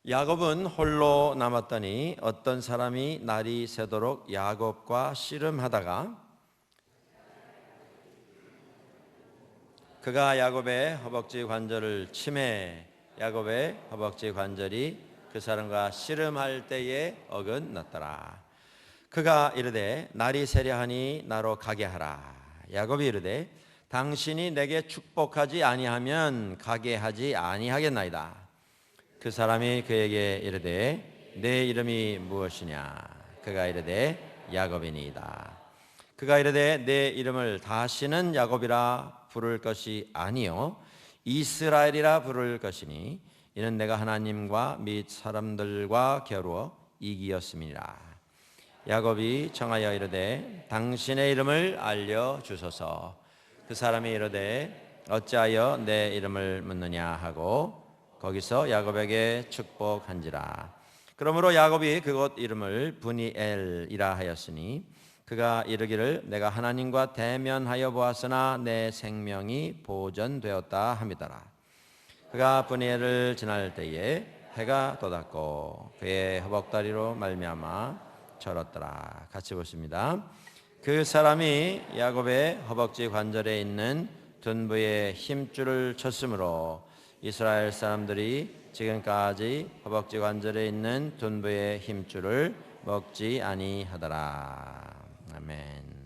야곱은 홀로 남았더니 어떤 사람이 날이 새도록 야곱과 씨름하다가 그가 야곱의 허벅지 관절을 치매 야곱의 허벅지 관절이 그 사람과 씨름할 때에 어긋났더라. 그가 이르되 날이 새려하니 나로 가게 하라. 야곱이 이르되 당신이 내게 축복하지 아니하면 가게 하지 아니하겠나이다. 그 사람이 그에게 이르되 내 이름이 무엇이냐? 그가 이르되 야곱이니이다. 그가 이르되 내 이름을 다시는 야곱이라 부를 것이 아니요 이스라엘이라 부를 것이니 이는 내가 하나님과 및 사람들과 겨루어 이기었음이니라. 야곱이 청하여 이르되 당신의 이름을 알려주소서. 그 사람이 이르되 어찌하여 내 이름을 묻느냐 하고 거기서 야곱에게 축복한지라. 그러므로 야곱이 그곳 이름을 브니엘이라 하였으니 그가 이르기를 내가 하나님과 대면하여 보았으나 내 생명이 보존되었다 함이더라. 그가 브니엘을 지날 때에 해가 돋았고 그의 허벅다리로 말미암아 절었더라. 같이 보십니다. 그 사람이 야곱의 허벅지 관절에 있는 둔부의 힘줄을 쳤으므로 이스라엘 사람들이 지금까지 허벅지 관절에 있는 둔부의 힘줄을 먹지 아니하더라. 아멘.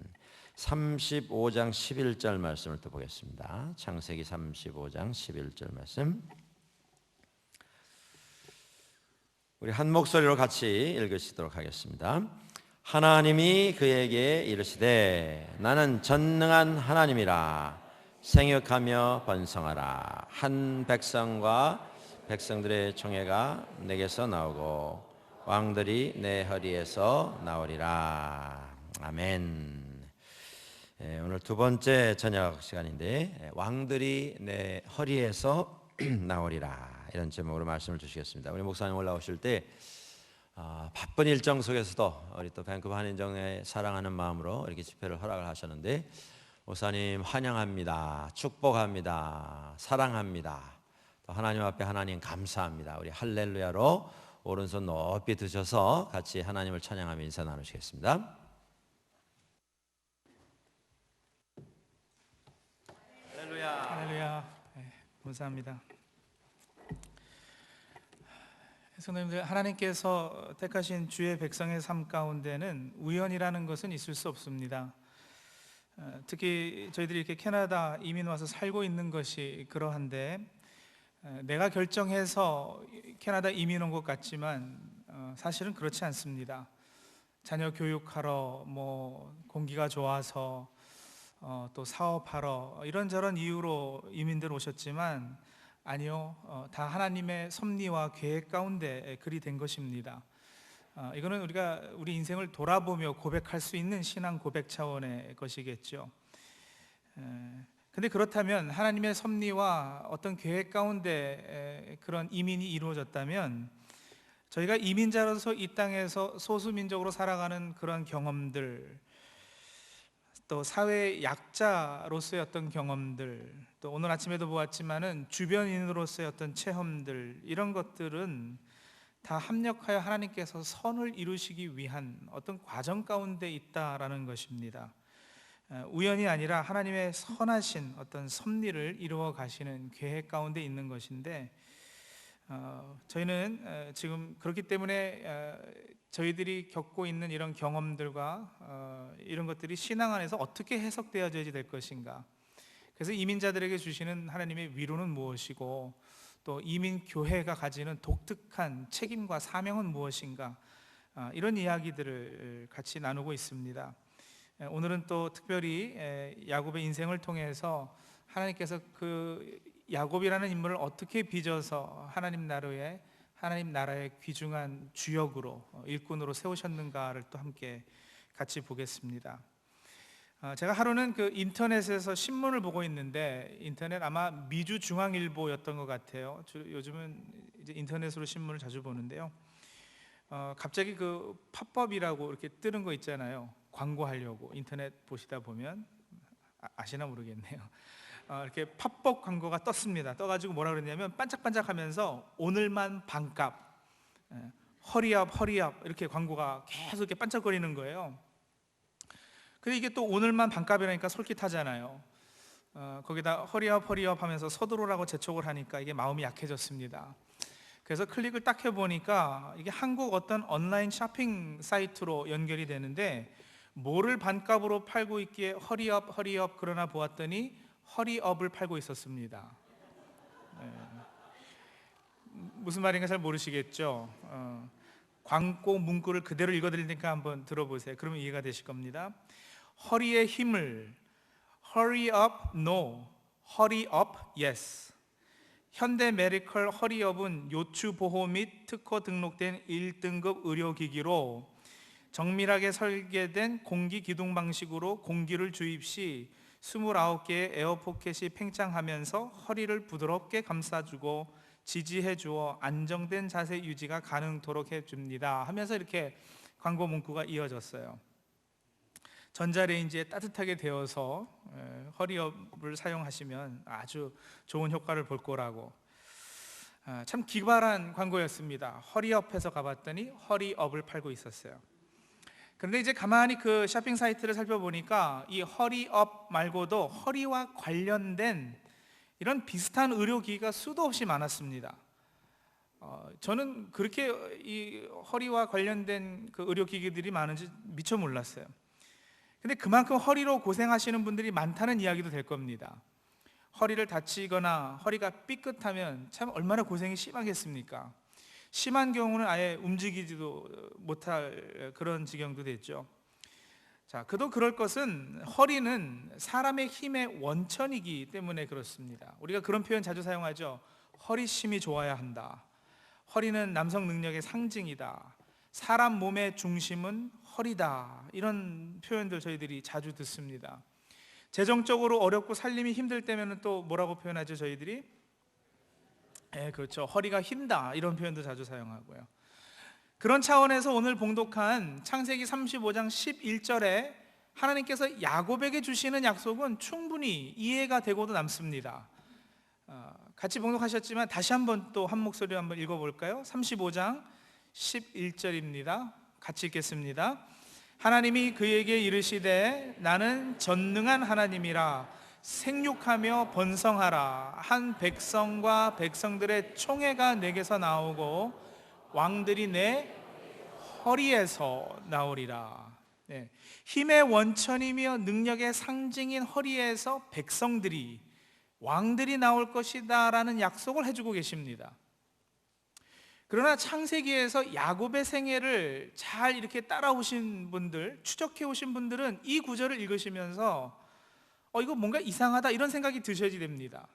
35장 11절 말씀을 또 보겠습니다. 창세기 35장 11절 말씀. 우리 한 목소리로 같이 읽으시도록 하겠습니다. 하나님이 그에게 이르시되 나는 전능한 하나님이라. 생육하며 번성하라. 한 백성과 백성들의 총회가 내게서 나오고 왕들이 내 허리에서 나오리라. 아멘. 오늘 두 번째 저녁 시간인데 왕들이 내 허리에서 나오리라 이런 제목으로 말씀을 주시겠습니다. 우리 목사님 올라오실 때 바쁜 일정 속에서도 우리 또 밴쿠버 한인정에 사랑하는 마음으로 이렇게 집회를 허락을 하셨는데 목사님 환영합니다. 축복합니다. 사랑합니다. 또 하나님 앞에 하나님 감사합니다. 우리 할렐루야로 오른손 높이 드셔서 같이 하나님을 찬양하며 인사 나누시겠습니다. 할렐루야. 할렐루야. 네, 감사합니다. 성도님들, 하나님께서 택하신 주의 백성의 삶 가운데는 우연이라는 것은 있을 수 없습니다. 특히 저희들이 이렇게 캐나다 이민 와서 살고 있는 것이 그러한데 내가 결정해서 캐나다 이민 온 것 같지만 사실은 그렇지 않습니다. 자녀 교육하러, 공기가 좋아서, 또 사업하러 이런저런 이유로 이민들 오셨지만 아니요, 다 하나님의 섭리와 계획 가운데 그리 된 것입니다. 이거는 우리가 우리 인생을 돌아보며 고백할 수 있는 신앙 고백 차원의 것이겠죠. 근데 그렇다면 하나님의 섭리와 어떤 계획 가운데 그런 이민이 이루어졌다면 저희가 이민자로서 이 땅에서 소수민족으로 살아가는 그런 경험들, 또 사회의 약자로서의 어떤 경험들, 또 오늘 아침에도 보았지만은 주변인으로서의 어떤 체험들, 이런 것들은 다 합력하여 하나님께서 선을 이루시기 위한 어떤 과정 가운데 있다라는 것입니다. 우연이 아니라 하나님의 선하신 어떤 섭리를 이루어 가시는 계획 가운데 있는 것인데 저희는 지금 그렇기 때문에 저희들이 겪고 있는 이런 경험들과 이런 것들이 신앙 안에서 어떻게 해석되어져야 될 것인가, 그래서 이민자들에게 주시는 하나님의 위로는 무엇이고 또 이민교회가 가지는 독특한 책임과 사명은 무엇인가, 이런 이야기들을 같이 나누고 있습니다. 오늘은 또 특별히 야곱의 인생을 통해서 하나님께서 그 야곱이라는 인물을 어떻게 빚어서 하나님 나라의 귀중한 주역으로, 일꾼으로 세우셨는가를 또 함께 같이 보겠습니다. 제가 하루는 그 인터넷에서 신문을 보고 있는데, 인터넷 아마 미주중앙일보였던 것 같아요. 요즘은 이제 인터넷으로 신문을 자주 보는데요. 갑자기 그 팝업이라고 이렇게 뜨는 거 있잖아요. 광고하려고 인터넷 보시다 보면 아시나 모르겠네요. 이렇게 팝업 광고가 떴습니다. 떠가지고 뭐라 그랬냐면 반짝반짝하면서 오늘만 반값, 허리업 허리업 이렇게 광고가 계속 이렇게 반짝거리는 거예요. 근데 이게 또 오늘만 반값이라니까 솔깃하잖아요. 거기다 허리업 허리업 하면서 서두르라고 재촉을 하니까 이게 마음이 약해졌습니다. 그래서 클릭을 딱 해보니까 이게 한국 어떤 온라인 쇼핑 사이트로 연결이 되는데, 뭐를 반값으로 팔고 있기에 허리업 허리업, 그러나 보았더니 허리업을 팔고 있었습니다. 무슨 말인가 잘 모르시겠죠? 광고 문구를 그대로 읽어드릴 테니까 한번 들어보세요. 그러면 이해가 되실 겁니다. 허리의 힘을 hurry up no, hurry up yes. 현대 메디컬 허리업은 요추 보호 및 특허 등록된 1등급 의료기기로 정밀하게 설계된 공기 기둥 방식으로 공기를 주입 시 29개의 에어포켓이 팽창하면서 허리를 부드럽게 감싸주고 지지해 주어 안정된 자세 유지가 가능토록 해줍니다 하면서 이렇게 광고 문구가 이어졌어요. 전자레인지에 따뜻하게 데워서 허리업을 사용하시면 아주 좋은 효과를 볼 거라고. 참 기발한 광고였습니다. 허리업에서 가봤더니 허리업을 팔고 있었어요. 그런데 이제 가만히 그 쇼핑 사이트를 살펴보니까 이 허리업 말고도 허리와 관련된 이런 비슷한 의료기기가 수도 없이 많았습니다. 저는 그렇게 이 허리와 관련된 그 의료기기들이 많은지 미처 몰랐어요. 근데 그만큼 허리로 고생하시는 분들이 많다는 이야기도 될 겁니다. 허리를 다치거나 허리가 삐끗하면 참 얼마나 고생이 심하겠습니까? 심한 경우는 아예 움직이지도 못할 그런 지경도 됐죠. 자, 그도 그럴 것은 허리는 사람의 힘의 원천이기 때문에 그렇습니다. 우리가 그런 표현 자주 사용하죠. 허리심이 좋아야 한다. 허리는 남성 능력의 상징이다. 사람 몸의 중심은 허리다. 이런 표현들 저희들이 자주 듣습니다. 재정적으로 어렵고 살림이 힘들 때면 또 뭐라고 표현하죠, 저희들이? 그렇죠. 허리가 힘다. 이런 표현도 자주 사용하고요. 그런 차원에서 오늘 봉독한 창세기 35장 11절에 하나님께서 야곱에게 주시는 약속은 충분히 이해가 되고도 남습니다. 같이 봉독하셨지만 다시 한번 또 한 목소리로 한번 읽어볼까요? 35장 11절입니다. 같이 읽겠습니다. 하나님이 그에게 이르시되 나는 전능한 하나님이라 생육하며 번성하라. 한 백성과 백성들의 총회가 내게서 나오고 왕들이 내 허리에서 나오리라. 힘의 원천이며 능력의 상징인 허리에서 백성들이, 왕들이 나올 것이다 라는 약속을 해주고 계십니다. 그러나 창세기에서 야곱의 생애를 잘 이렇게 따라오신 분들, 추적해 오신 분들은 이 구절을 읽으시면서 이거 뭔가 이상하다 이런 생각이 드셔야지 됩니다.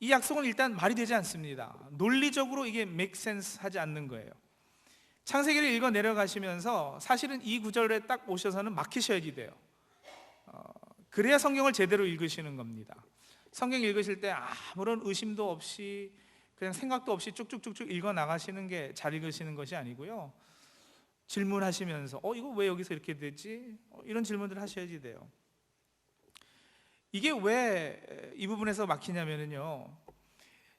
이 약속은 일단 말이 되지 않습니다. 논리적으로 이게 make sense 하지 않는 거예요. 창세기를 읽어 내려가시면서 사실은 이 구절에 딱 오셔서는 막히셔야지 돼요. 그래야 성경을 제대로 읽으시는 겁니다. 성경 읽으실 때 아무런 의심도 없이 그냥 생각도 없이 쭉쭉쭉쭉 읽어 나가시는 게 잘 읽으시는 것이 아니고요. 질문하시면서 이거 왜 여기서 이렇게 되지? 이런 질문들을 하셔야지 돼요. 이게 왜 이 부분에서 막히냐면요,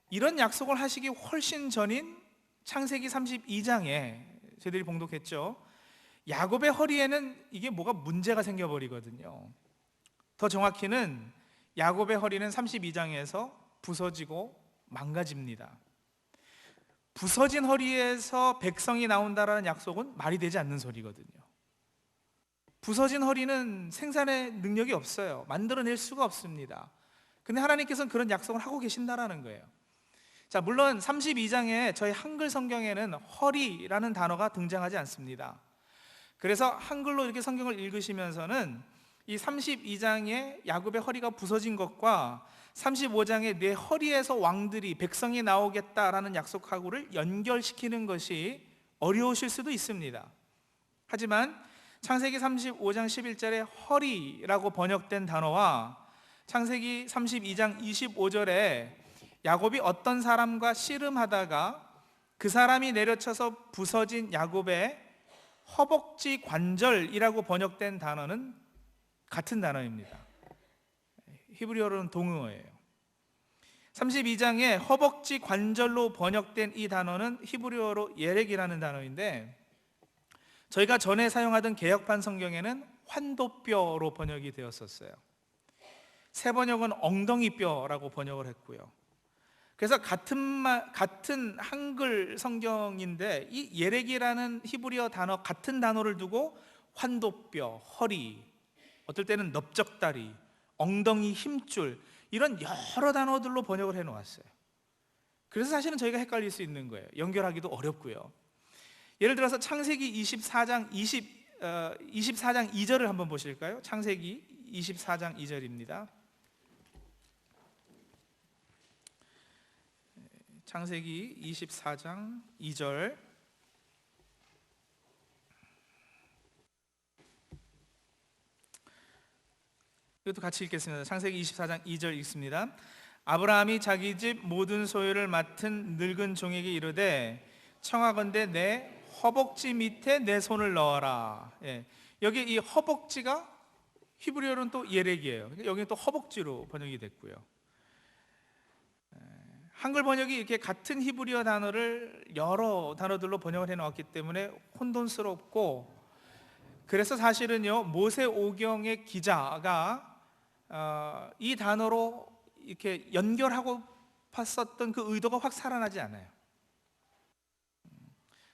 이런 약속을 하시기 훨씬 전인 창세기 32장에 저희들이 봉독했죠. 야곱의 허리에는 이게 뭐가 문제가 생겨버리거든요. 더 정확히는 야곱의 허리는 32장에서 부서지고 망가집니다. 부서진 허리에서 백성이 나온다라는 약속은 말이 되지 않는 소리거든요. 부서진 허리는 생산의 능력이 없어요. 만들어낼 수가 없습니다. 근데 하나님께서는 그런 약속을 하고 계신다라는 거예요. 자, 물론 32장에 저희 한글 성경에는 허리라는 단어가 등장하지 않습니다. 그래서 한글로 이렇게 성경을 읽으시면서는 이 32장에 야곱의 허리가 부서진 것과 35장에 내 허리에서 왕들이, 백성이 나오겠다라는 약속하고를 연결시키는 것이 어려우실 수도 있습니다. 하지만 창세기 35장 11절에 허리라고 번역된 단어와 창세기 32장 25절에 야곱이 어떤 사람과 씨름하다가 그 사람이 내려쳐서 부서진 야곱의 허벅지 관절이라고 번역된 단어는 같은 단어입니다. 히브리어로는 동의어예요. 32장에 허벅지 관절로 번역된 이 단어는 히브리어로 예렉이라는 단어인데, 저희가 전에 사용하던 개역판 성경에는 환도뼈로 번역이 되었었어요. 새 번역은 엉덩이뼈라고 번역을 했고요. 그래서 같은 한글 성경인데 이 예렉이라는 히브리어 단어, 같은 단어를 두고 환도뼈, 허리, 어떨 때는 넓적다리, 엉덩이 힘줄, 이런 여러 단어들로 번역을 해 놓았어요. 그래서 사실은 저희가 헷갈릴 수 있는 거예요. 연결하기도 어렵고요. 예를 들어서 창세기 24장 2절을 한번 보실까요? 창세기 24장 2절입니다. 창세기 24장 2절. 이것도 같이 읽겠습니다. 창세기 24장 2절 읽습니다. 아브라함이 자기 집 모든 소유를 맡은 늙은 종에게 이르되 청하건대 내 허벅지 밑에 내 손을 넣어라. 여기 이 허벅지가 히브리어로는 또 예렉이에요. 여기는 또 허벅지로 번역이 됐고요. 한글 번역이 이렇게 같은 히브리어 단어를 여러 단어들로 번역을 해놓았기 때문에 혼돈스럽고, 그래서 사실은요 모세오경의 기자가 이 단어로 이렇게 연결하고 봤었던 그 의도가 확 살아나지 않아요.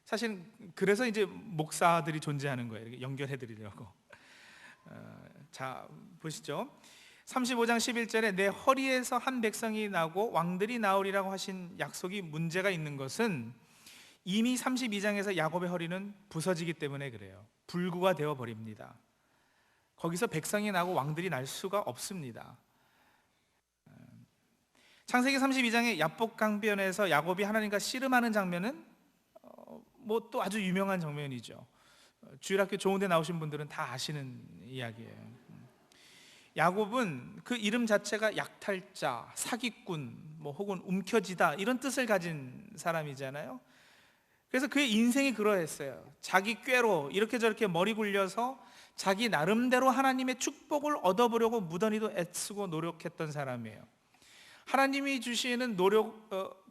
사실 그래서 이제 목사들이 존재하는 거예요. 이렇게 연결해드리려고. 자 보시죠. 35장 11절에 내 허리에서 한 백성이 나고 왕들이 나오리라고 하신 약속이 문제가 있는 것은 이미 32장에서 야곱의 허리는 부서지기 때문에 그래요. 불구가 되어 버립니다. 거기서 백성이 나고 왕들이 날 수가 없습니다. 창세기 32장의 야복강변에서 야곱이 하나님과 씨름하는 장면은 뭐 또 아주 유명한 장면이죠. 주일학교 좋은 데 나오신 분들은 다 아시는 이야기예요. 야곱은 그 이름 자체가 약탈자, 사기꾼, 뭐 혹은 움켜쥐다 이런 뜻을 가진 사람이잖아요. 그래서 그의 인생이 그러했어요. 자기 꾀로 이렇게 저렇게 머리 굴려서 자기 나름대로 하나님의 축복을 얻어보려고 무던히도 애쓰고 노력했던 사람이에요. 하나님이 주시는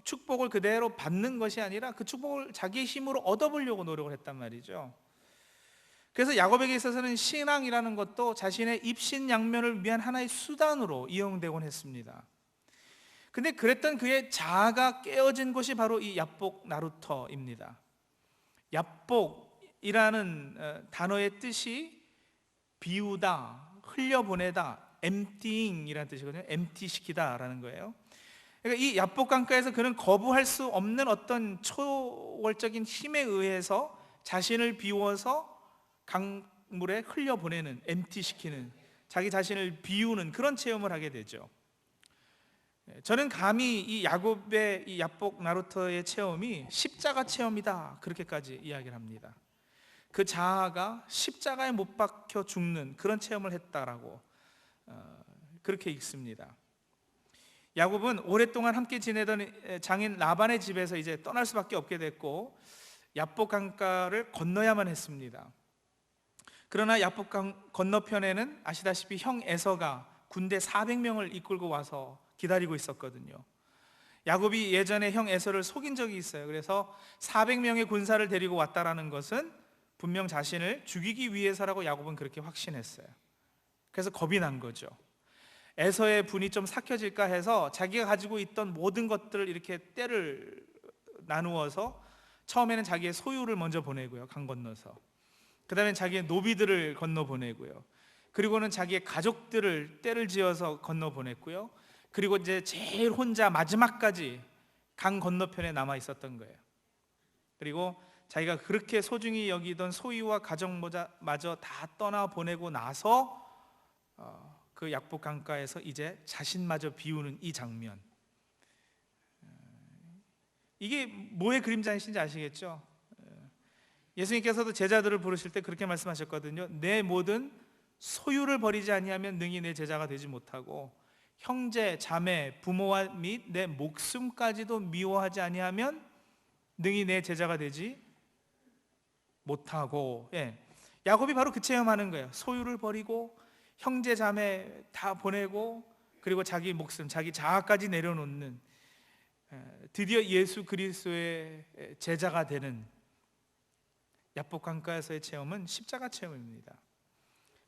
축복을 그대로 받는 것이 아니라 그 축복을 자기의 힘으로 얻어보려고 노력을 했단 말이죠. 그래서 야곱에게 있어서는 신앙이라는 것도 자신의 입신양면을 위한 하나의 수단으로 이용되곤 했습니다. 근데 그랬던 그의 자아가 깨어진 곳이 바로 이 야복 나루터입니다. 야복이라는 단어의 뜻이 비우다, 흘려보내다, emptying이라는 뜻이거든요. empty시키다라는 거예요. 그러니까 이 야복 강가에서 그는 거부할 수 없는 어떤 초월적인 힘에 의해서 자신을 비워서 강물에 흘려보내는, empty시키는, 자기 자신을 비우는 그런 체험을 하게 되죠. 저는 감히 이 야곱의 이 야복 나루터의 체험이 십자가 체험이다 그렇게까지 이야기를 합니다. 그 자아가 십자가에 못 박혀 죽는 그런 체험을 했다라고 그렇게 읽습니다. 야곱은 오랫동안 함께 지내던 장인 라반의 집에서 이제 떠날 수밖에 없게 됐고 야복 강가를 건너야만 했습니다. 그러나 야복 강 건너편에는 아시다시피 형 에서가 군대 400명을 이끌고 와서 기다리고 있었거든요. 야곱이 예전에 형 에서를 속인 적이 있어요. 그래서 400명의 군사를 데리고 왔다라는 것은 분명 자신을 죽이기 위해서라고 야곱은 그렇게 확신했어요. 그래서 겁이 난 거죠. 에서의 분이 좀 삭혀질까 해서 자기가 가지고 있던 모든 것들을 이렇게 떼를 나누어서 처음에는 자기의 소유를 먼저 보내고요, 강 건너서. 그 다음에 자기의 노비들을 건너 보내고요, 그리고는 자기의 가족들을 떼를 지어서 건너 보냈고요, 그리고 이제 제일 혼자 마지막까지 강 건너편에 남아 있었던 거예요. 그리고 자기가 그렇게 소중히 여기던 소유와 가족마저 다 떠나 보내고 나서 그 약복 강가에서 이제 자신마저 비우는 이 장면, 이게 뭐의 그림자이신지 아시겠죠? 예수님께서도 제자들을 부르실 때 그렇게 말씀하셨거든요. 내 모든 소유를 버리지 아니하면 능히 내 제자가 되지 못하고 형제, 자매, 부모와 및 내 목숨까지도 미워하지 아니하면 능히 내 제자가 되지 못하고. 야곱이 바로 그 체험하는 거예요. 소유를 버리고 형제, 자매 다 보내고 그리고 자기 목숨, 자기 자아까지 내려놓는, 드디어 예수 그리스도의 제자가 되는 야복강가에서의 체험은 십자가 체험입니다.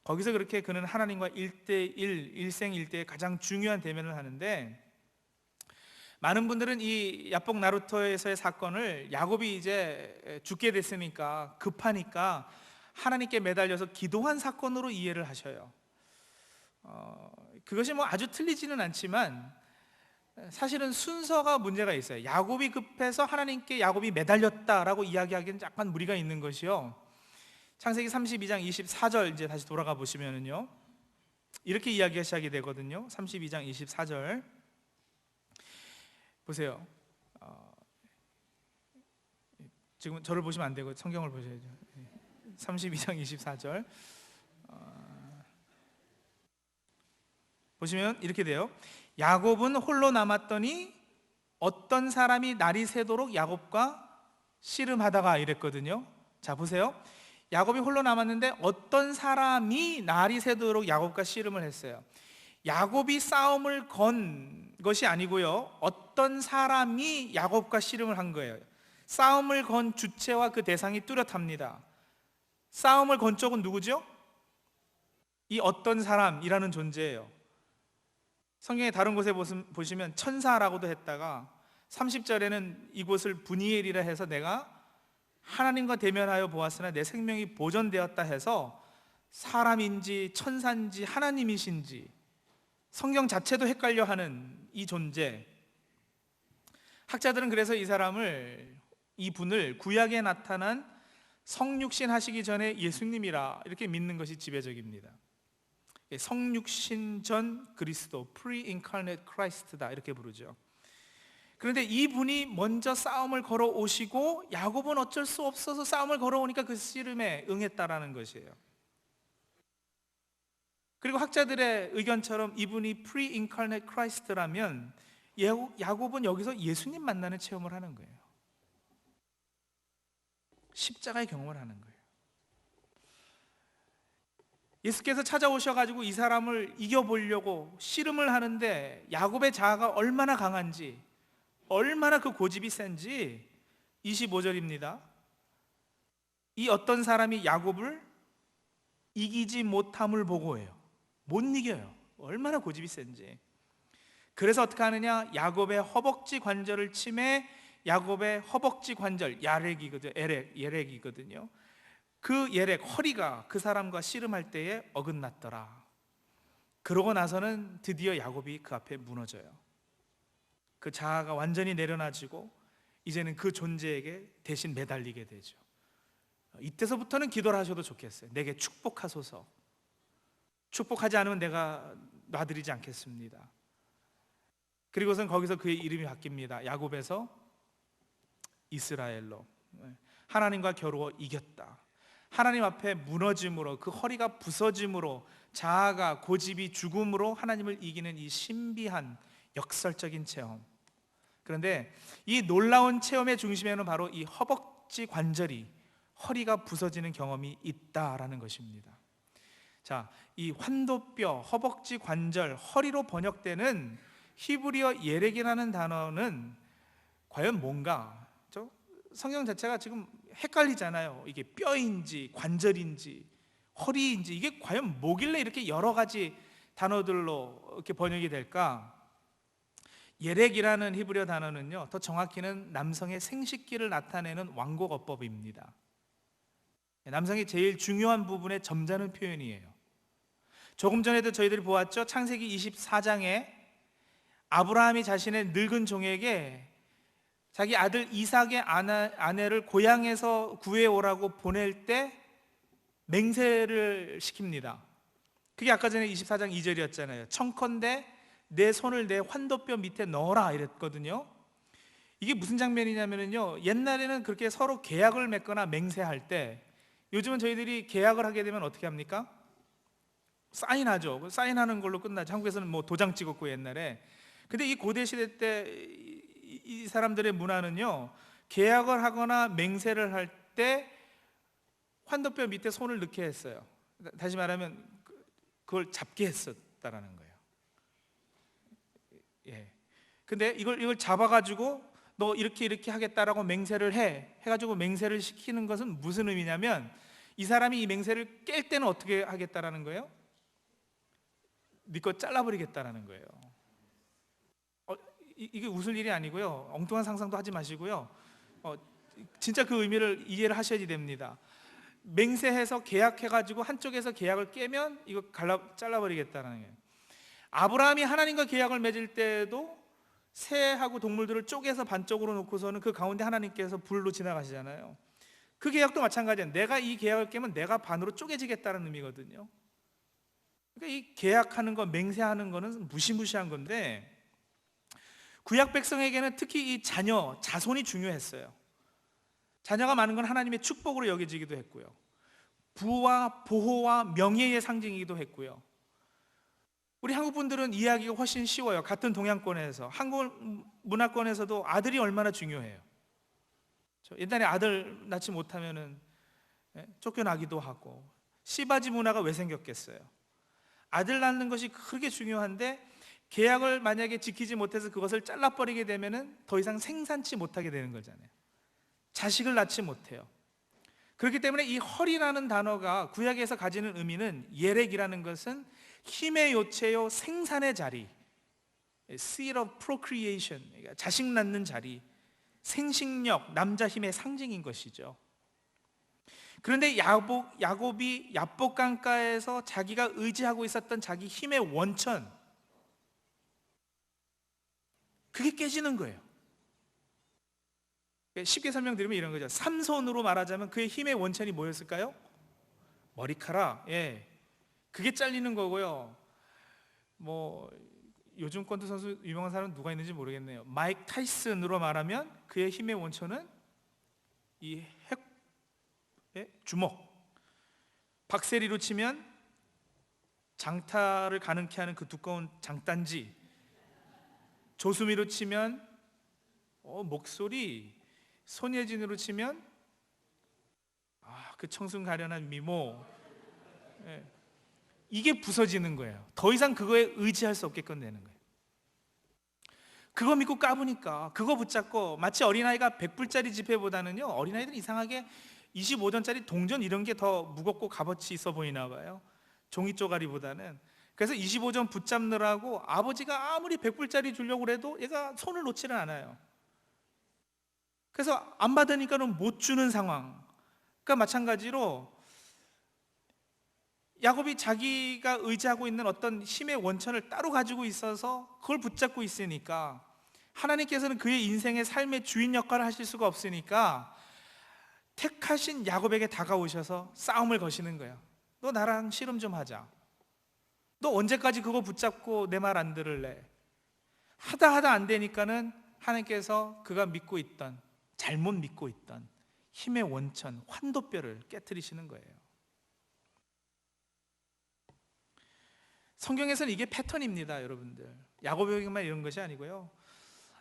거기서 그렇게 그는 하나님과 일생일대의 가장 중요한 대면을 하는데, 많은 분들은 이 야복 나루토에서의 사건을 야곱이 이제 죽게 됐으니까 급하니까 하나님께 매달려서 기도한 사건으로 이해를 하셔요. 그것이 뭐 아주 틀리지는 않지만 사실은 순서가 문제가 있어요. 야곱이 급해서 하나님께 야곱이 매달렸다라고 이야기하기는 약간 무리가 있는 것이요. 창세기 32장 24절 이제 다시 돌아가 보시면은요, 이렇게 이야기가 시작이 되거든요. 32장 24절 보세요. 지금 저를 보시면 안 되고 성경을 보셔야죠. 32장 24절 보시면 이렇게 돼요. 야곱은 홀로 남았더니 어떤 사람이 날이 새도록 야곱과 씨름하다가 이랬거든요. 자 보세요. 야곱이 홀로 남았는데 어떤 사람이 날이 새도록 야곱과 씨름을 했어요. 야곱이 싸움을 건 것이 아니고요, 어떤 사람이 야곱과 씨름을 한 거예요. 싸움을 건 주체와 그 대상이 뚜렷합니다. 싸움을 건 쪽은 누구죠? 이 어떤 사람이라는 존재예요. 성경의 다른 곳에 보시면 천사라고도 했다가 30절에는 이곳을 브니엘이라 해서 내가 하나님과 대면하여 보았으나 내 생명이 보존되었다 해서 사람인지 천사인지 하나님이신지 성경 자체도 헷갈려 하는 이 존재. 학자들은 그래서 이 분을 구약에 나타난 성육신 하시기 전에 예수님이라 이렇게 믿는 것이 지배적입니다. 성육신 전 그리스도, pre-incarnate Christ다 이렇게 부르죠. 그런데 이분이 먼저 싸움을 걸어 오시고 야곱은 어쩔 수 없어서 싸움을 걸어오니까 그 씨름에 응했다라는 것이에요. 그리고 학자들의 의견처럼 이분이 pre-incarnate Christ라면 야곱은 여기서 예수님 만나는 체험을 하는 거예요. 십자가의 경험을 하는 거예요. 예수께서 찾아오셔가지고 이 사람을 이겨보려고 씨름을 하는데 야곱의 자아가 얼마나 강한지, 얼마나 그 고집이 센지 25절입니다. 이 어떤 사람이 야곱을 이기지 못함을 보고해요. 못 이겨요. 얼마나 고집이 센지. 그래서 어떻게 하느냐, 야곱의 허벅지 관절을 치매 야곱의 허벅지 관절, 예렉이거든요. 그 예렉, 허리가 그 사람과 씨름할 때에 어긋났더라. 그러고 나서는 드디어 야곱이 그 앞에 무너져요. 그 자아가 완전히 내려놔지고 이제는 그 존재에게 대신 매달리게 되죠. 이때서부터는 기도를 하셔도 좋겠어요. 내게 축복하소서. 축복하지 않으면 내가 놔드리지 않겠습니다. 그리고선 거기서 그의 이름이 바뀝니다. 야곱에서 이스라엘로. 하나님과 겨루어 이겼다. 하나님 앞에 무너짐으로, 그 허리가 부서짐으로, 자아가 고집이 죽음으로 하나님을 이기는 이 신비한 역설적인 체험. 그런데 이 놀라운 체험의 중심에는 바로 이 허벅지 관절이, 허리가 부서지는 경험이 있다라는 것입니다. 자, 이 환도뼈, 허벅지 관절, 허리로 번역되는 히브리어 예렉이라는 단어는 과연 뭔가? 성경 자체가 지금 헷갈리잖아요. 이게 뼈인지 관절인지 허리인지 이게 과연 뭐길래 이렇게 여러 가지 단어들로 이렇게 번역이 될까? 예렉이라는 히브리어 단어는요, 더 정확히는 남성의 생식기를 나타내는 완곡어법입니다. 남성의 제일 중요한 부분에 점잖은 표현이에요. 조금 전에도 저희들이 보았죠. 창세기 24장에 아브라함이 자신의 늙은 종에게 자기 아들 이삭의 아내를 고향에서 구해오라고 보낼 때 맹세를 시킵니다. 그게 아까 전에 24장 2절이었잖아요. 청컨대 내 손을 내 환도뼈 밑에 넣어라 이랬거든요. 이게 무슨 장면이냐면요, 옛날에는 그렇게 서로 계약을 맺거나 맹세할 때, 요즘은 저희들이 계약을 하게 되면 어떻게 합니까? 사인하죠. 사인하는 걸로 끝나죠. 한국에서는 뭐 도장 찍었고 옛날에. 근데 이 고대 시대 때 이 사람들의 문화는요, 계약을 하거나 맹세를 할 때 환도뼈 밑에 손을 넣게 했어요. 다시 말하면 그걸 잡게 했었다라는 거예요. 예. 근데 이걸 잡아가지고 너 이렇게 하겠다라고 맹세를 해가지고 맹세를 시키는 것은 무슨 의미냐면, 이 사람이 이 맹세를 깰 때는 어떻게 하겠다라는 거예요? 네 거 잘라버리겠다라는 거예요. 이게 웃을 일이 아니고요, 엉뚱한 상상도 하지 마시고요, 진짜 그 의미를 이해를 하셔야 됩니다. 맹세해서 계약해가지고 한쪽에서 계약을 깨면 이거 잘라버리겠다는 거예요. 아브라함이 하나님과 계약을 맺을 때도 새하고 동물들을 쪼개서 반쪽으로 놓고서는 그 가운데 하나님께서 불로 지나가시잖아요. 그 계약도 마찬가지예요. 내가 이 계약을 깨면 내가 반으로 쪼개지겠다는 의미거든요. 그러니까 이 계약하는 거, 맹세하는 거는 무시무시한 건데, 구약 백성에게는 특히 이 자손이 중요했어요. 자녀가 많은 건 하나님의 축복으로 여겨지기도 했고요, 부와 보호와 명예의 상징이기도 했고요. 우리 한국 분들은 이해하기가 훨씬 쉬워요. 같은 동양권에서, 한국 문화권에서도 아들이 얼마나 중요해요. 옛날에 아들 낳지 못하면은 쫓겨나기도 하고, 씨바지 문화가 왜 생겼겠어요? 아들 낳는 것이 그렇게 중요한데, 계약을 만약에 지키지 못해서 그것을 잘라버리게 되면은 더 이상 생산치 못하게 되는 거잖아요. 자식을 낳지 못해요. 그렇기 때문에 이 헐이라는 단어가 구약에서 가지는 의미는, 예렉이라는 것은 힘의 요체요, 생산의 자리, seed of procreation, 그러니까 자식 낳는 자리, 생식력, 남자 힘의 상징인 것이죠. 그런데 야곱이 야복 강가에서 자기가 의지하고 있었던 자기 힘의 원천, 그게 깨지는 거예요. 쉽게 설명드리면 이런 거죠. 삼손으로 말하자면 그의 힘의 원천이 뭐였을까요? 머리카락. 예, 그게 잘리는 거고요. 뭐 요즘 권투 선수 유명한 사람은 누가 있는지 모르겠네요. 마이크 타이슨으로 말하면 그의 힘의 원천은 이 주먹. 박세리로 치면 장타를 가능케 하는 그 두꺼운 장단지. 조수미로 치면 목소리. 손예진으로 치면 그 청순 가련한 미모. 이게 부서지는 거예요. 더 이상 그거에 의지할 수 없게끔 되는 거예요. 그거 믿고 까부니까, 그거 붙잡고, 마치 어린아이가 100불짜리 지폐보다는요, 어린아이들은 이상하게 25전짜리 동전 이런 게 더 무겁고 값어치 있어 보이나 봐요, 종이 쪼가리보다는. 그래서 25전 붙잡느라고 아버지가 아무리 100불짜리 주려고 해도 얘가 손을 놓지를 않아요. 그래서 안 받으니까는 못 주는 상황. 그러니까 마찬가지로 야곱이 자기가 의지하고 있는 어떤 힘의 원천을 따로 가지고 있어서 그걸 붙잡고 있으니까, 하나님께서는 그의 인생의 삶의 주인 역할을 하실 수가 없으니까 택하신 야곱에게 다가오셔서 싸움을 거시는 거예요. 너 나랑 씨름 좀 하자. 너 언제까지 그거 붙잡고 내 말 안 들을래? 하다 안 되니까는 하나님께서 그가 믿고 있던, 잘못 믿고 있던 힘의 원천, 환도뼈를 깨트리시는 거예요. 성경에서는 이게 패턴입니다, 여러분들. 야곱에게만 이런 것이 아니고요,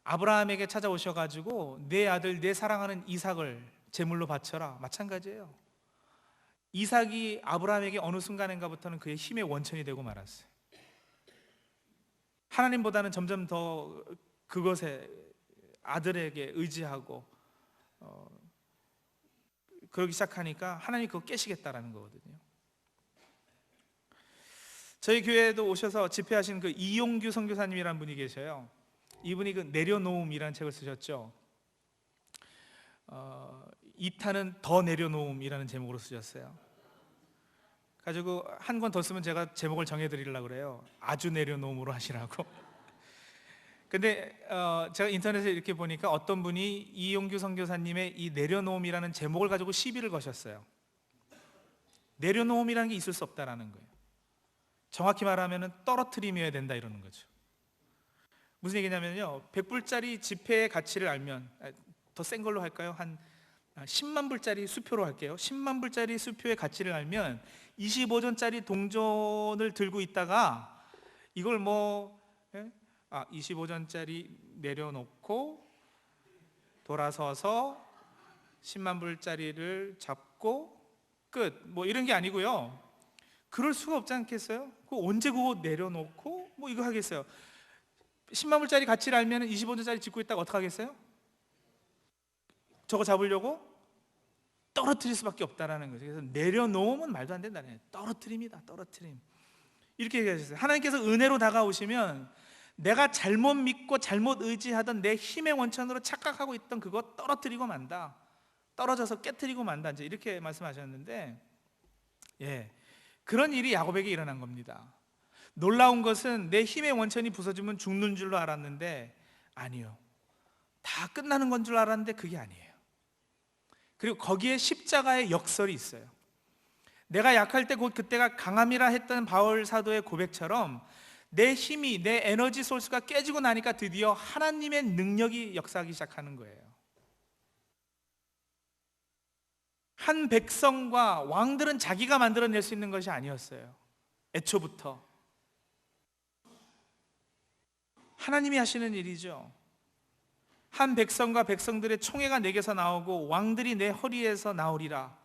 아브라함에게 찾아오셔가지고 내 아들, 내 사랑하는 이삭을 제물로 바쳐라, 마찬가지예요. 이삭이 아브라함에게 어느 순간인가부터는 그의 힘의 원천이 되고 말았어요. 하나님보다는 점점 더 그것에, 아들에게 의지하고 그러기 시작하니까 하나님이 그거 깨시겠다라는 거거든요. 저희 교회에도 오셔서 집회하신 그 이용규 선교사님이라는 분이 계셔요. 이분이 그 내려놓음이라는 책을 쓰셨죠. 2탄은 더 내려놓음이라는 제목으로 쓰셨어요. 가지고 한 권 더 쓰면 제가 제목을 정해드리려고 그래요. 아주 내려놓음으로 하시라고. 근데 제가 인터넷에 이렇게 보니까 어떤 분이 이용규 선교사님의 이 내려놓음이라는 제목을 가지고 시비를 거셨어요. 내려놓음이라는 게 있을 수 없다라는 거예요. 정확히 말하면 떨어뜨림이어야 된다 이러는 거죠. 무슨 얘기냐면요, 100불짜리 지폐의 가치를 알면, 더 센 걸로 할까요? 한 10만 불짜리 수표로 할게요. 10만 불짜리 수표의 가치를 알면 25전짜리 동전을 들고 있다가 이걸 25전짜리 내려놓고 돌아서서 10만 불짜리를 잡고 끝, 이런 게 아니고요. 그럴 수가 없지 않겠어요? 언제 그거 내려놓고 이거 하겠어요? 10만 불짜리 가치를 알면 25조짜리 짚고 있다가 어떡하겠어요? 저거 잡으려고 떨어뜨릴 수밖에 없다라는 거죠. 그래서 내려놓으면 말도 안 된다는 거예요. 떨어뜨립니다. 떨어뜨림. 이렇게 얘기하셨어요. 하나님께서 은혜로 다가오시면 내가 잘못 믿고 잘못 의지하던 내 힘의 원천으로 착각하고 있던 그거 떨어뜨리고 만다. 떨어져서 깨뜨리고 만다. 이제 이렇게 말씀하셨는데, 그런 일이 야곱에게 일어난 겁니다. 놀라운 것은 내 힘의 원천이 부서지면 죽는 줄로 알았는데 아니요. 다 끝나는 건 줄 알았는데 그게 아니에요. 그리고 거기에 십자가의 역설이 있어요. 내가 약할 때 곧 그때가 강함이라 했던 바울 사도의 고백처럼 내 힘이, 내 에너지 소스가 깨지고 나니까 드디어 하나님의 능력이 역사하기 시작하는 거예요. 한 백성과 왕들은 자기가 만들어낼 수 있는 것이 아니었어요. 애초부터 하나님이 하시는 일이죠. 한 백성과 백성들의 총회가 내게서 나오고 왕들이 내 허리에서 나오리라.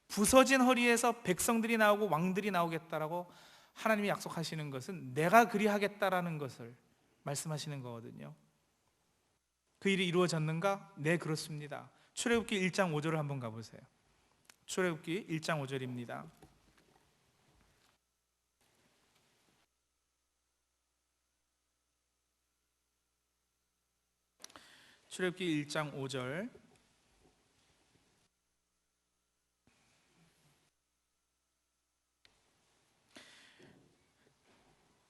부서진 허리에서 백성들이 나오고 왕들이 나오겠다라고 하나님이 약속하시는 것은 내가 그리하겠다라는 것을 말씀하시는 거거든요. 그 일이 이루어졌는가? 네, 그렇습니다. 출애굽기 1장 5절을 한번 가보세요. 출애굽기 1장 5절입니다. 출애굽기 1장 5절.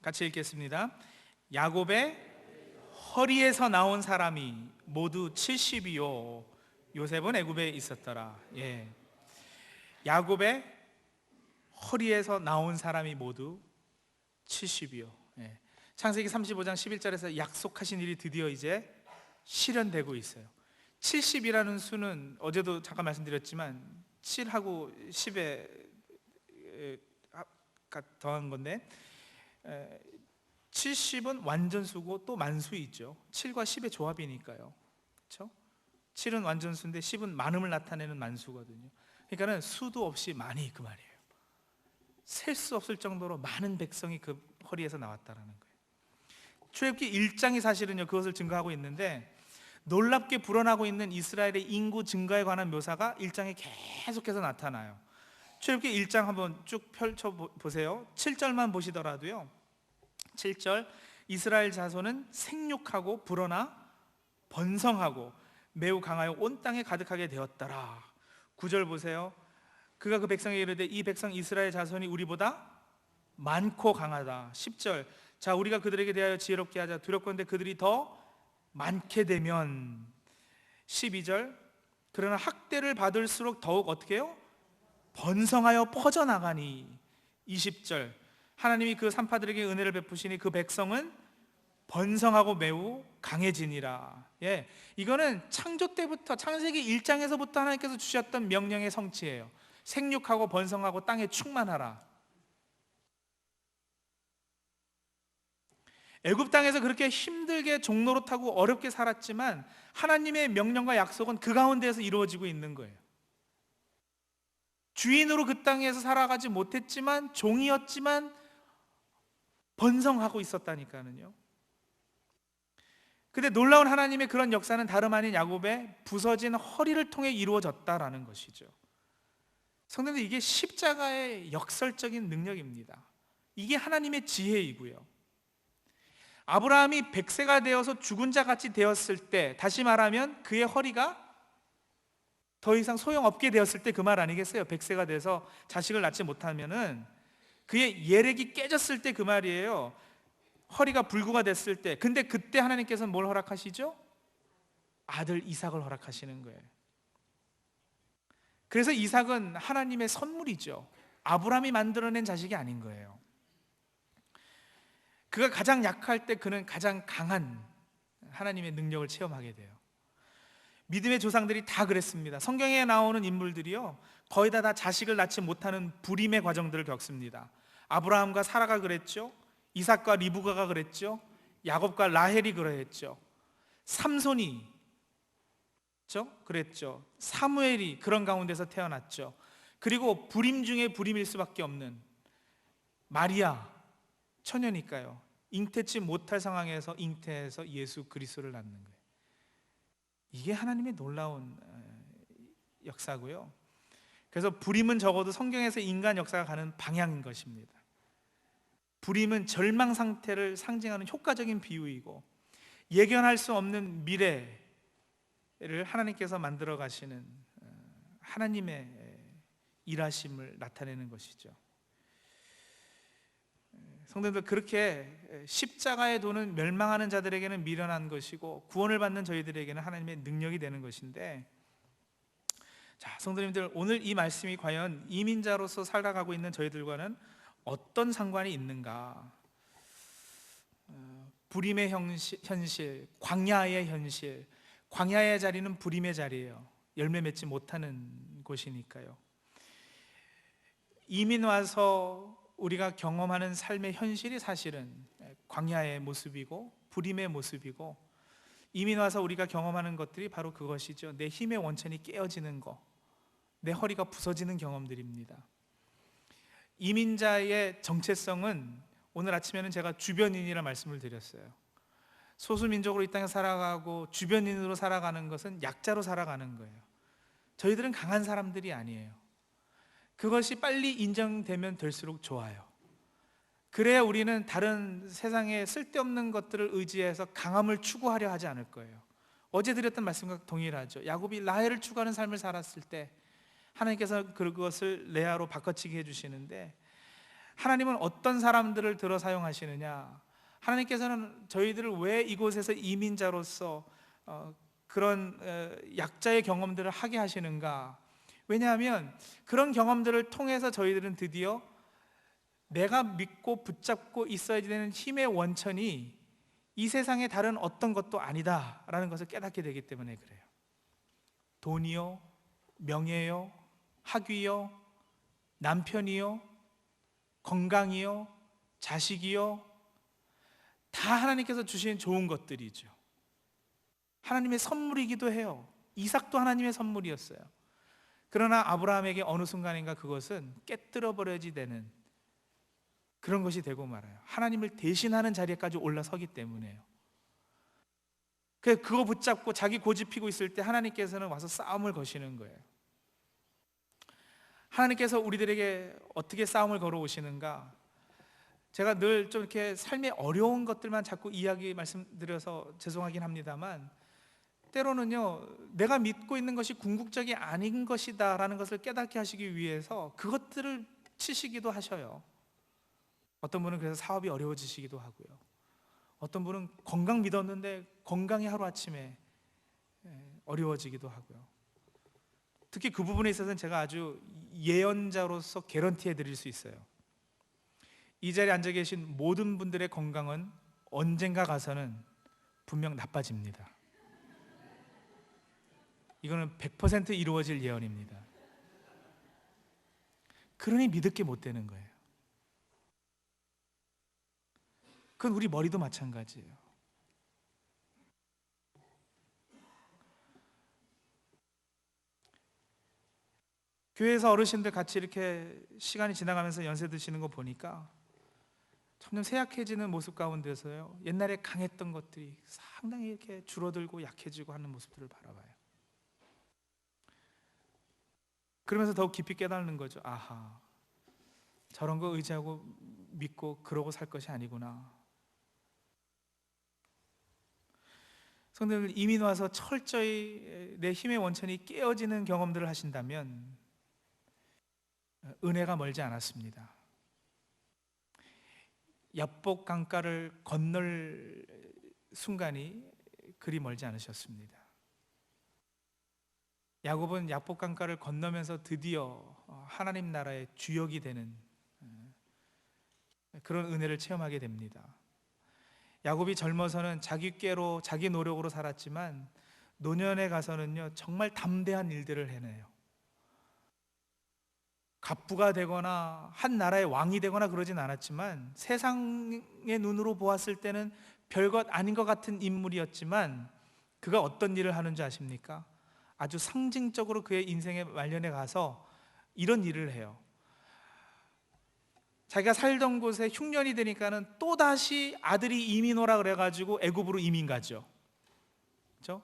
같이 읽겠습니다. 야곱의 허리에서 나온 사람이 모두 70이요 요셉은 애굽에 있었더라. 야곱의 허리에서 나온 사람이 모두 70이요. 창세기 35장 11절에서 약속하신 일이 드디어 이제 실현되고 있어요. 70이라는 수는 어제도 잠깐 말씀드렸지만 7하고 10에 더한 건데 70은 완전수고 또 만수 있죠. 7과 10의 조합이니까요. 그렇죠? 7은 완전수인데 10은 많음을 나타내는 만수거든요. 그러니까는 수도 없이 많이 그 말이에요. 셀 수 없을 정도로 많은 백성이 그 허리에서 나왔다라는 거예요. 출애굽기 1장이 사실은요 그것을 증거하고 있는데 놀랍게 불어나고 있는 이스라엘의 인구 증가에 관한 묘사가 1장에 계속해서 나타나요. 출애굽기 1장 한번 쭉 펼쳐 보세요. 7절만 보시더라도요. 7절 이스라엘 자손은 생육하고 불어나 번성하고 매우 강하여 온 땅에 가득하게 되었더라. 9절 보세요. 그가 그 백성에게 이르되 이 백성 이스라엘 자손이 우리보다 많고 강하다. 10절 자 우리가 그들에게 대하여 지혜롭게 하자. 두렵건대 그들이 더 많게 되면. 12절 그러나 학대를 받을수록 더욱 어떻게 해요? 번성하여 퍼져나가니. 20절 하나님이 그 산파들에게 은혜를 베푸시니 그 백성은 번성하고 매우 강해지니라. 이거는 창조 때부터 창세기 1장에서부터 하나님께서 주셨던 명령의 성취예요. 생육하고 번성하고 땅에 충만하라. 애굽 땅에서 그렇게 힘들게 종노릇하고 어렵게 살았지만 하나님의 명령과 약속은 그 가운데에서 이루어지고 있는 거예요. 주인으로 그 땅에서 살아가지 못했지만 종이었지만 번성하고 있었다니까요. 근데 놀라운 하나님의 그런 역사는 다름 아닌 야곱의 부서진 허리를 통해 이루어졌다라는 것이죠. 성도님들 이게 십자가의 역설적인 능력입니다. 이게 하나님의 지혜이고요. 아브라함이 100세가 되어서 죽은 자 같이 되었을 때, 다시 말하면 그의 허리가 더 이상 소용없게 되었을 때 그 말 아니겠어요? 100세가 돼서 자식을 낳지 못하면은 그의 예력이 깨졌을 때 그 말이에요. 허리가 불구가 됐을 때. 근데 그때 하나님께서는 뭘 허락하시죠? 아들 이삭을 허락하시는 거예요. 그래서 이삭은 하나님의 선물이죠. 아브라함이 만들어낸 자식이 아닌 거예요. 그가 가장 약할 때 그는 가장 강한 하나님의 능력을 체험하게 돼요. 믿음의 조상들이 다 그랬습니다. 성경에 나오는 인물들이요 거의 다 자식을 낳지 못하는 불임의 과정들을 겪습니다. 아브라함과 사라가 그랬죠. 이삭과 리브가가 그랬죠. 야곱과 라헬이 그랬죠. 삼손이 그랬죠. 사무엘이 그런 가운데서 태어났죠. 그리고 불임 중에 불임일 수밖에 없는 마리아, 처녀니까요. 잉태치 못할 상황에서 잉태해서 예수 그리스도를 낳는 거예요. 이게 하나님의 놀라운 역사고요. 그래서 불임은 적어도 성경에서 인간 역사가 가는 방향인 것입니다. 불임은 절망 상태를 상징하는 효과적인 비유이고, 예견할 수 없는 미래를 하나님께서 만들어 가시는 하나님의 일하심을 나타내는 것이죠. 성도님들, 그렇게 십자가의 도는 멸망하는 자들에게는 미련한 것이고 구원을 받는 저희들에게는 하나님의 능력이 되는 것인데, 자, 성도님들, 오늘 이 말씀이 과연 이민자로서 살아가고 있는 저희들과는 어떤 상관이 있는가? 불임의 현실, 광야의 현실. 광야의 자리는 불임의 자리예요. 열매 맺지 못하는 곳이니까요. 이민 와서 우리가 경험하는 삶의 현실이 사실은 광야의 모습이고 불임의 모습이고, 이민 와서 우리가 경험하는 것들이 바로 그것이죠. 내 힘의 원천이 깨어지는 것, 내 허리가 부서지는 경험들입니다. 이민자의 정체성은 오늘 아침에는 제가 주변인이라 말씀을 드렸어요. 소수민족으로 이 땅에 살아가고 주변인으로 살아가는 것은 약자로 살아가는 거예요. 저희들은 강한 사람들이 아니에요. 그것이 빨리 인정되면 될수록 좋아요. 그래야 우리는 다른 세상에 쓸데없는 것들을 의지해서 강함을 추구하려 하지 않을 거예요. 어제 드렸던 말씀과 동일하죠. 야곱이 라헬을 추구하는 삶을 살았을 때 하나님께서 그것을 레아로 바꿔치기 해주시는데, 하나님은 어떤 사람들을 들어 사용하시느냐? 하나님께서는 저희들을 왜 이곳에서 이민자로서 그런 약자의 경험들을 하게 하시는가? 왜냐하면 그런 경험들을 통해서 저희들은 드디어 내가 믿고 붙잡고 있어야 되는 힘의 원천이 이 세상의 다른 어떤 것도 아니다라는 것을 깨닫게 되기 때문에 그래요. 돈이요, 명예요, 학위요, 남편이요, 건강이요, 자식이요, 다 하나님께서 주신 좋은 것들이죠. 하나님의 선물이기도 해요. 이삭도 하나님의 선물이었어요. 그러나 아브라함에게 어느 순간인가 그것은 깨뜨려 버려지 되는 그런 것이 되고 말아요. 하나님을 대신하는 자리에까지 올라서기 때문에요. 그거 붙잡고 자기 고집 피고 있을 때 하나님께서는 와서 싸움을 거시는 거예요. 하나님께서 우리들에게 어떻게 싸움을 걸어오시는가? 제가 늘 좀 이렇게 삶의 어려운 것들만 자꾸 말씀드려서 죄송하긴 합니다만, 때로는요, 내가 믿고 있는 것이 궁극적이 아닌 것이다 라는 것을 깨닫게 하시기 위해서 그것들을 치시기도 하셔요. 어떤 분은 그래서 사업이 어려워지시기도 하고요. 어떤 분은 건강 믿었는데 건강이 하루아침에 어려워지기도 하고요. 특히 그 부분에 있어서는 제가 아주 예언자로서 개런티해 드릴 수 있어요. 이 자리에 앉아 계신 모든 분들의 건강은 언젠가 가서는 분명 나빠집니다. 이거는 100% 이루어질 예언입니다. 그러니 믿을 게 못 되는 거예요. 그건 우리 머리도 마찬가지예요. 교회에서 어르신들 같이 이렇게 시간이 지나가면서 연세 드시는 거 보니까 점점 쇠약해지는 모습 가운데서요, 옛날에 강했던 것들이 상당히 이렇게 줄어들고 약해지고 하는 모습들을 바라봐요. 그러면서 더욱 깊이 깨닫는 거죠. 아하, 저런 거 의지하고 믿고 그러고 살 것이 아니구나. 성도들, 이민 와서 철저히 내 힘의 원천이 깨어지는 경험들을 하신다면 은혜가 멀지 않았습니다. 야복 강가를 건널 순간이 그리 멀지 않으셨습니다. 야곱은 야복 강가를 건너면서 드디어 하나님 나라의 주역이 되는 그런 은혜를 체험하게 됩니다. 야곱이 젊어서는 자기 꾀로 자기 노력으로 살았지만 노년에 가서는요, 정말 담대한 일들을 해내요. 갑부가 되거나 한 나라의 왕이 되거나 그러진 않았지만 세상의 눈으로 보았을 때는 별것 아닌 것 같은 인물이었지만 그가 어떤 일을 하는 줄 아십니까? 아주 상징적으로 그의 인생의 말년에 가서 이런 일을 해요. 자기가 살던 곳에 흉년이 되니까는 또 다시 아들이 이민 오라 그래가지고 애굽으로 이민 가죠. 그렇죠?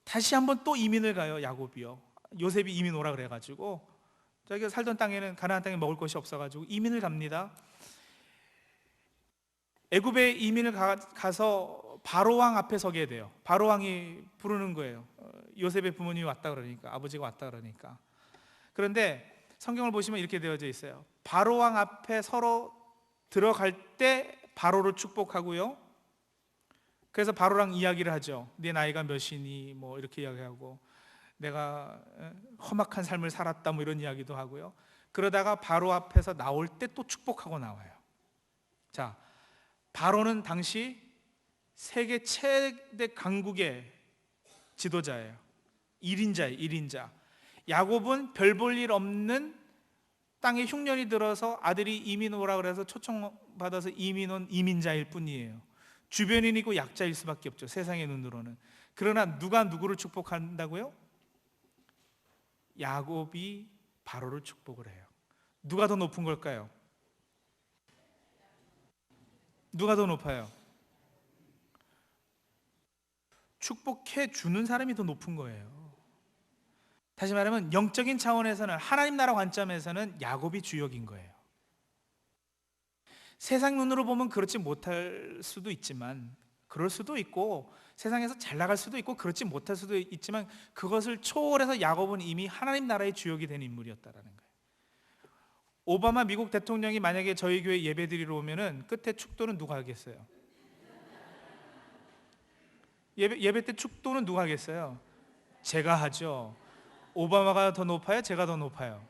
다시 한번 또 이민을 가요. 야곱이요. 요셉이 이민 오라 그래가지고 자기가 살던 땅에는 가나안 땅에 먹을 것이 없어가지고 이민을 갑니다. 애굽에 이민을 가서 바로 왕 앞에 서게 돼요. 바로 왕이 부르는 거예요. 요셉의 부모님이 왔다 그러니까, 아버지가 왔다 그러니까. 그런데 성경을 보시면 이렇게 되어져 있어요. 바로 왕 앞에 서로 들어갈 때 바로를 축복하고요. 그래서 바로랑 이야기를 하죠. 네 나이가 몇이니 뭐 이렇게 이야기하고, 내가 험악한 삶을 살았다 뭐 이런 이야기도 하고요. 그러다가 바로 앞에서 나올 때 또 축복하고 나와요. 자, 바로는 당시 세계 최대 강국의 지도자예요. 1인자예요. 1인자. 야곱은 별 볼 일 없는 땅에 흉년이 들어서 아들이 이민 오라 그래서 초청받아서 이민 온 이민자일 뿐이에요. 주변인이고 약자일 수밖에 없죠. 세상의 눈으로는. 그러나 누가 누구를 축복한다고요? 야곱이 바로를 축복을 해요. 누가 더 높은 걸까요? 누가 더 높아요? 축복해 주는 사람이 더 높은 거예요. 다시 말하면 영적인 차원에서는, 하나님 나라 관점에서는 야곱이 주역인 거예요. 세상 눈으로 보면 그렇지 못할 수도 있지만, 그럴 수도 있고 세상에서 잘 나갈 수도 있고 그렇지 못할 수도 있지만, 그것을 초월해서 야곱은 이미 하나님 나라의 주역이 된 인물이었다라는 거예요. 오바마 미국 대통령이 만약에 저희 교회 예배드리러 오면은 끝에 축도는 누가 하겠어요? 예배 때 축도는 누가 하겠어요? 제가 하죠. 오바마가 더 높아요? 제가 더 높아요?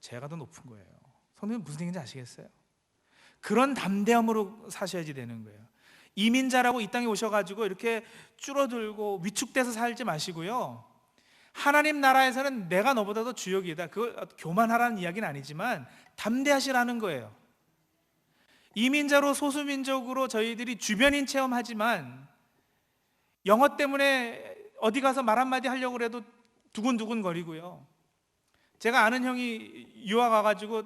제가 더 높은 거예요. 성도님 무슨 얘기인지 아시겠어요? 그런 담대함으로 사셔야지 되는 거예요. 이민자라고 이 땅에 오셔가지고 이렇게 줄어들고 위축돼서 살지 마시고요. 하나님 나라에서는 내가 너보다 더 주역이다. 그걸 교만하라는 이야기는 아니지만 담대하시라는 거예요. 이민자로 소수민족으로 저희들이 주변인 체험하지만 영어 때문에 어디 가서 말 한마디 하려고 해도 두근두근 거리고요. 제가 아는 형이 유학 가가지고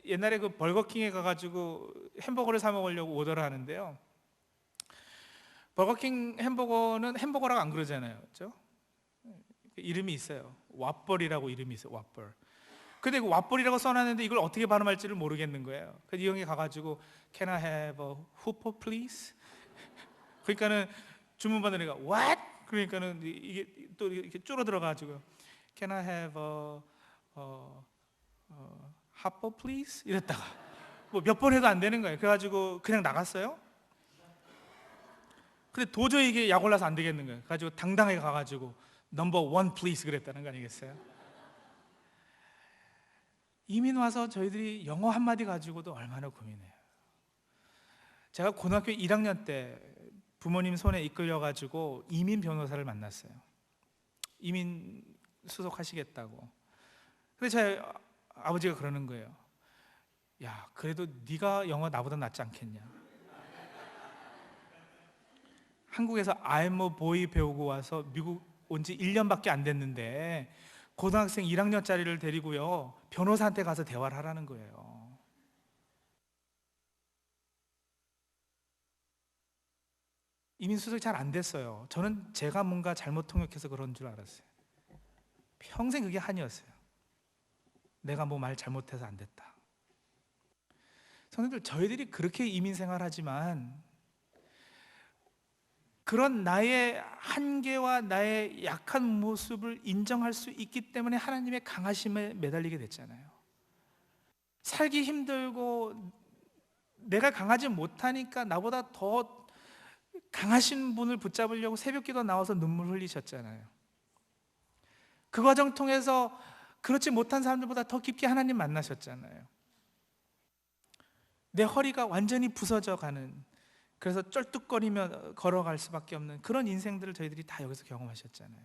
옛날에 그 버거킹에 가가지고 햄버거를 사 먹으려고 오더를 하는데요. 버거킹 햄버거는 햄버거라고 안 그러잖아요. 그렇죠? 이름이 있어요. 왓벌이라고 이름이 있어요. 왓벌. 근데 그 왓벌이라고 써놨는데 이걸 어떻게 발음할지를 모르겠는 거예요. 그래서 이 형이 가가지고 Can I have a Whopper please? 그러니까는 주문 받으니까 What? 그러니까는 이게 또 이렇게 줄어들어가지고 Can I have a Hopper please? 이랬다가 뭐 몇 번 해도 안 되는 거예요. 그래가지고 그냥 나갔어요. 근데 도저히 이게 약 올라서 안 되겠는 거예요. 그래가지고 당당하게 가가지고 Number 1 please 그랬다는 거 아니겠어요? 이민 와서 저희들이 영어 한마디 가지고도 얼마나 고민해요. 제가 고등학교 1학년 때 부모님 손에 이끌려가지고 이민 변호사를 만났어요. 이민 수속하시겠다고. 근데 제 아버지가 그러는 거예요. 야, 그래도 네가 영어 나보다 낫지 않겠냐. 한국에서 I'm a boy 배우고 와서 미국 온 지 1년밖에 안 됐는데 고등학생 1학년짜리를 데리고요 변호사한테 가서 대화를 하라는 거예요. 이민 수속이 잘 안 됐어요. 저는 제가 뭔가 잘못 통역해서 그런 줄 알았어요. 평생 그게 한이었어요. 내가 뭐 말 잘못해서 안 됐다. 성도들, 저희들이 그렇게 이민 생활하지만 그런 나의 한계와 나의 약한 모습을 인정할 수 있기 때문에 하나님의 강하심에 매달리게 됐잖아요. 살기 힘들고 내가 강하지 못하니까 나보다 더 강하신 분을 붙잡으려고 새벽기도 나와서 눈물 흘리셨잖아요. 그 과정 통해서 그렇지 못한 사람들보다 더 깊게 하나님 만나셨잖아요. 내 허리가 완전히 부서져 가는, 그래서 쩔뚝거리며 걸어갈 수밖에 없는 그런 인생들을 저희들이 다 여기서 경험하셨잖아요.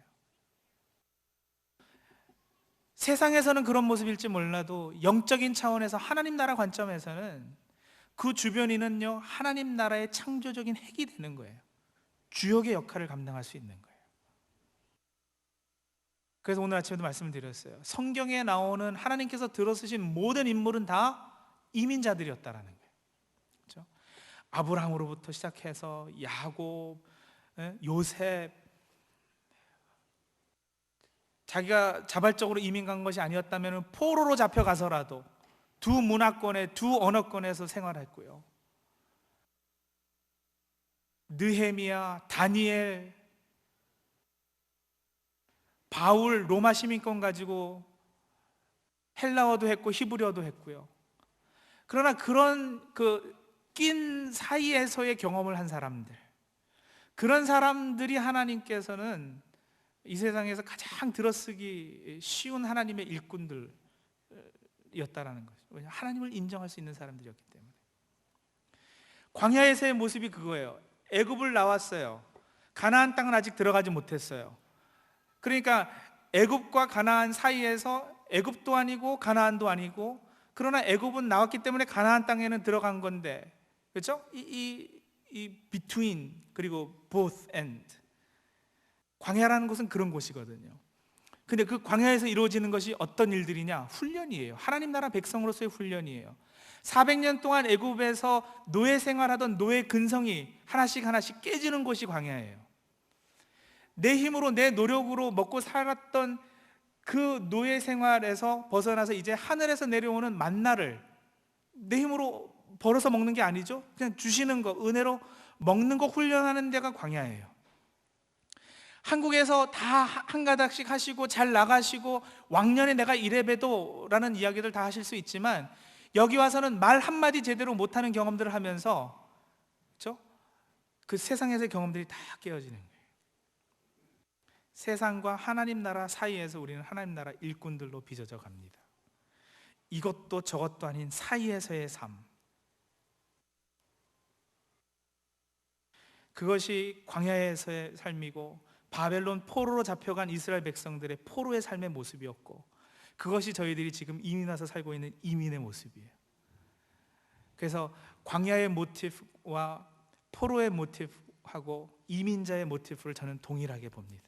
세상에서는 그런 모습일지 몰라도 영적인 차원에서 하나님 나라 관점에서는 그 주변인은요 하나님 나라의 창조적인 핵이 되는 거예요. 주역의 역할을 감당할 수 있는 거예요. 그래서 오늘 아침에도 말씀을 드렸어요. 성경에 나오는 하나님께서 들어쓰신 모든 인물은 다 이민자들이었다라는 거예요. 그렇죠? 아브라함으로부터 시작해서 야곱, 요셉, 자기가 자발적으로 이민 간 것이 아니었다면 포로로 잡혀가서라도 두 문화권에, 두 언어권에서 생활했고요. 느헤미야, 다니엘, 바울, 로마 시민권 가지고 헬라어도 했고 히브리어도 했고요. 그러나 그런 낀 사이에서의 경험을 한 사람들, 그런 사람들이 하나님께서는 이 세상에서 가장 들어쓰기 쉬운 하나님의 일꾼들이었다라는 거죠. 왜냐하면 하나님을 인정할 수 있는 사람들이었기 때문에. 광야에서의 모습이 그거예요. 애굽을 나왔어요. 가나안 땅은 아직 들어가지 못했어요. 그러니까 애굽과 가나안 사이에서 애굽도 아니고 가나안도 아니고, 그러나 애굽은 나왔기 때문에 가나안 땅에는 들어간 건데, 그렇죠? 이 between, 그리고 both end, 광야라는 곳은 그런 곳이거든요. 근데 그 광야에서 이루어지는 것이 어떤 일들이냐? 훈련이에요. 하나님 나라 백성으로서의 훈련이에요. 400년 동안 애굽에서 노예 생활하던 노예 근성이 하나씩 하나씩 깨지는 곳이 광야예요. 내 힘으로, 내 노력으로 먹고 살았던 그 노예 생활에서 벗어나서 이제 하늘에서 내려오는 만나를 내 힘으로 벌어서 먹는 게 아니죠. 그냥 주시는 거, 은혜로 먹는 거 훈련하는 데가 광야예요. 한국에서 다 한 가닥씩 하시고 잘 나가시고 왕년에 내가 이래봬도 라는 이야기들 다 하실 수 있지만, 여기 와서는 말 한마디 제대로 못하는 경험들을 하면서, 그렇죠? 그 세상에서의 경험들이 다 깨어지는 거예요. 세상과 하나님 나라 사이에서 우리는 하나님 나라 일꾼들로 빚어져 갑니다. 이것도 저것도 아닌 사이에서의 삶, 그것이 광야에서의 삶이고 바벨론 포로로 잡혀간 이스라엘 백성들의 포로의 삶의 모습이었고, 그것이 저희들이 지금 이민 와서 살고 있는 이민의 모습이에요. 그래서 광야의 모티프와 포로의 모티프하고 이민자의 모티프를 저는 동일하게 봅니다.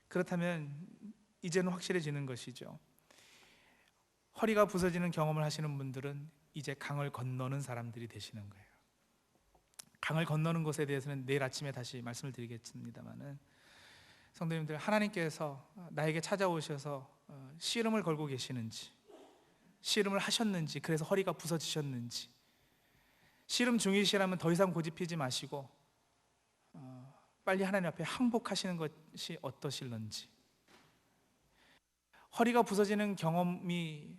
그렇다면 이제는 확실해지는 것이죠. 허리가 부서지는 경험을 하시는 분들은 이제 강을 건너는 사람들이 되시는 거예요. 강을 건너는 것에 대해서는 내일 아침에 다시 말씀을 드리겠습니다만은, 성도님들, 하나님께서 나에게 찾아오셔서 씨름을 걸고 계시는지, 씨름을 하셨는지, 그래서 허리가 부서지셨는지, 씨름 중이시라면 더 이상 고집피지 마시고 빨리 하나님 앞에 항복하시는 것이 어떠실런지. 허리가 부서지는 경험이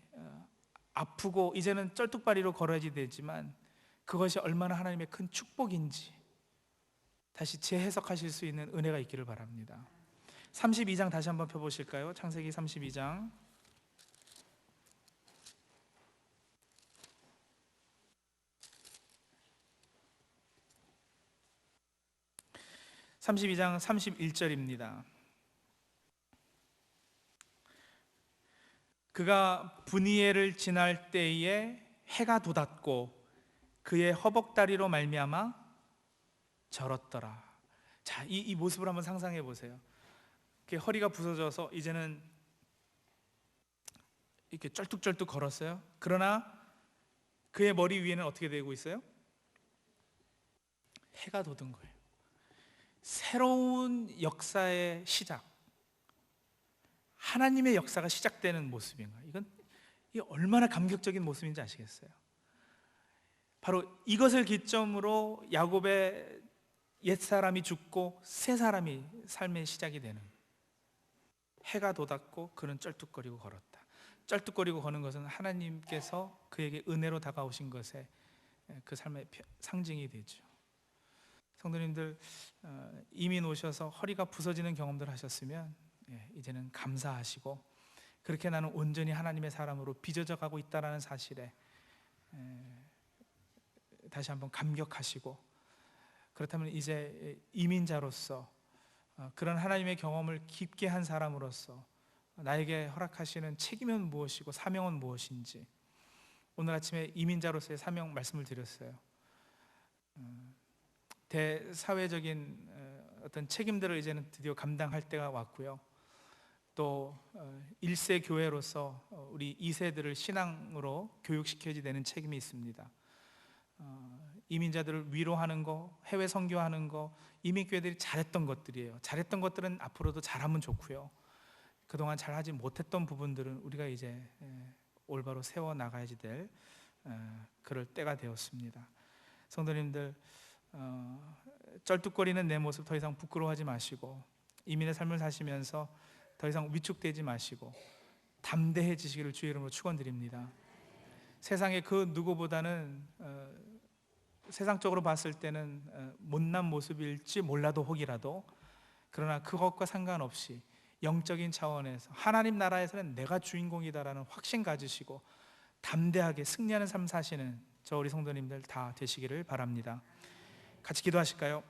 아프고 이제는 쩔뚝발이로 걸어야지 되지만, 그것이 얼마나 하나님의 큰 축복인지 다시 재해석하실 수 있는 은혜가 있기를 바랍니다. 32장 다시 한번 펴보실까요? 창세기 32장. (32장) 31절입니다. 그가 브니엘을 지날 때에 해가 돋았고 그의 허벅다리로 말미암아 절었더라. 자, 이 모습을 한번 상상해 보세요. 허리가 부서져서 이제는 이렇게 쩔뚝쩔뚝 걸었어요. 그러나 그의 머리 위에는 어떻게 되고 있어요? 해가 돋은 거예요. 새로운 역사의 시작, 하나님의 역사가 시작되는 모습인 거예요. 이게 얼마나 감격적인 모습인지 아시겠어요? 바로 이것을 기점으로 야곱의 옛사람이 죽고 새 사람이 삶의 시작이 되는, 해가 돋았고 그는 쩔뚝거리고 걸었다. 쩔뚝거리고 거는 것은 하나님께서 그에게 은혜로 다가오신 것의 그 삶의 상징이 되죠. 성도님들, 이민 오셔서 허리가 부서지는 경험들 하셨으면 이제는 감사하시고, 그렇게 나는 온전히 하나님의 사람으로 빚어져 가고 있다는 사실에 다시 한번 감격하시고, 그렇다면 이제 이민자로서 그런 하나님의 경험을 깊게 한 사람으로서 나에게 허락하시는 책임은 무엇이고 사명은 무엇인지, 오늘 아침에 이민자로서의 사명 말씀을 드렸어요. 대사회적인 어떤 책임들을 이제는 드디어 감당할 때가 왔고요. 또 1세 교회로서 우리 2세들을 신앙으로 교육시켜야 되는 책임이 있습니다. 이민자들을 위로하는 거, 해외 선교하는 거, 이민교회들이 잘했던 것들이에요. 잘했던 것들은 앞으로도 잘하면 좋고요. 그동안 잘하지 못했던 부분들은 우리가 이제 올바로 세워 나가야지 될 그럴 때가 되었습니다. 성도님들, 쩔뚝거리는 내 모습 더 이상 부끄러워하지 마시고, 이민의 삶을 사시면서 더 이상 위축되지 마시고 담대해지시기를 주의 이름으로 축원드립니다. 세상의 그 누구보다는 세상적으로 봤을 때는 못난 모습일지 몰라도 혹이라도, 그러나 그것과 상관없이 영적인 차원에서 하나님 나라에서는 내가 주인공이다라는 확신 가지시고 담대하게 승리하는 삶 사시는 저 우리 성도님들 다 되시기를 바랍니다. 같이 기도하실까요?